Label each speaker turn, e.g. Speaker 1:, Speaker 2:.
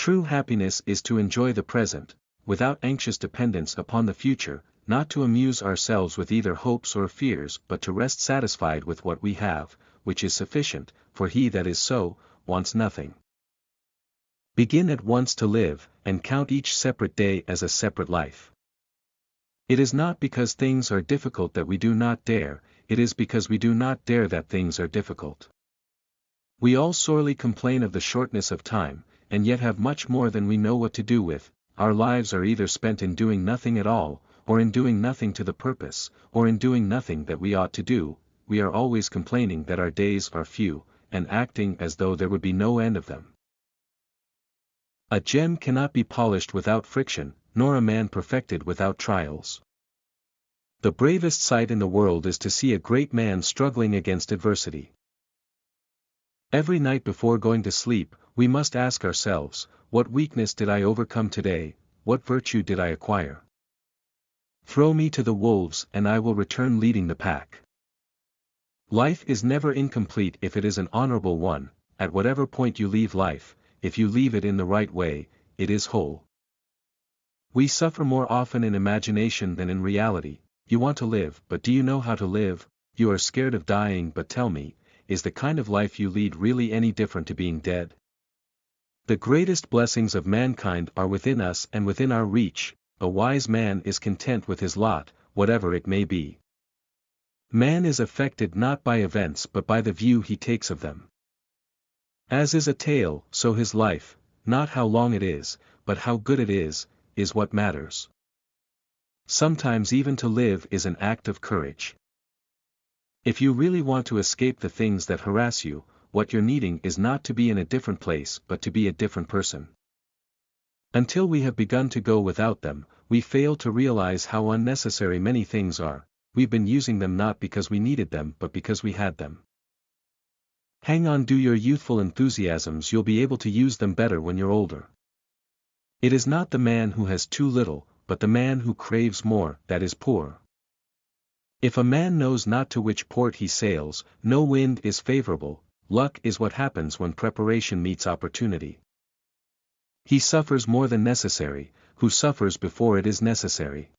Speaker 1: True happiness is to enjoy the present, without anxious dependence upon the future, not to amuse ourselves with either hopes or fears but to rest satisfied with what we have, which is sufficient, for he that is so, wants nothing. Begin at once to live, and count each separate day as a separate life. It is not because things are difficult that we do not dare, it is because we do not dare that things are difficult. We all sorely complain of the shortness of time, and yet have much more than we know what to do with. Our lives are either spent in doing nothing at all, or in doing nothing to the purpose, or in doing nothing that we ought to do. We are always complaining that our days are few, and acting as though there would be no end of them. A gem cannot be polished without friction, nor a man perfected without trials. The bravest sight in the world is to see a great man struggling against adversity. Every night before going to sleep, we must ask ourselves, what weakness did I overcome today, what virtue did I acquire? Throw me to the wolves and I will return leading the pack. Life is never incomplete if it is an honorable one. At whatever point you leave life, if you leave it in the right way, it is whole. We suffer more often in imagination than in reality. You want to live, but do you know how to live? You are scared of dying, but tell me, is the kind of life you lead really any different to being dead? The greatest blessings of mankind are within us and within our reach. A wise man is content with his lot, whatever it may be. Man is affected not by events but by the view he takes of them. As is a tale, so his life, not how long it is, but how good it is what matters. Sometimes even to live is an act of courage. If you really want to escape the things that harass you, what you're needing is not to be in a different place but to be a different person. Until we have begun to go without them, we fail to realize how unnecessary many things are. We've been using them not because we needed them but because we had them. Hang on to your youthful enthusiasms, you'll be able to use them better when you're older. It is not the man who has too little, but the man who craves more, that is poor. If a man knows not to which port he sails, no wind is favorable. Luck is what happens when preparation meets opportunity. He suffers more than necessary, who suffers before it is necessary.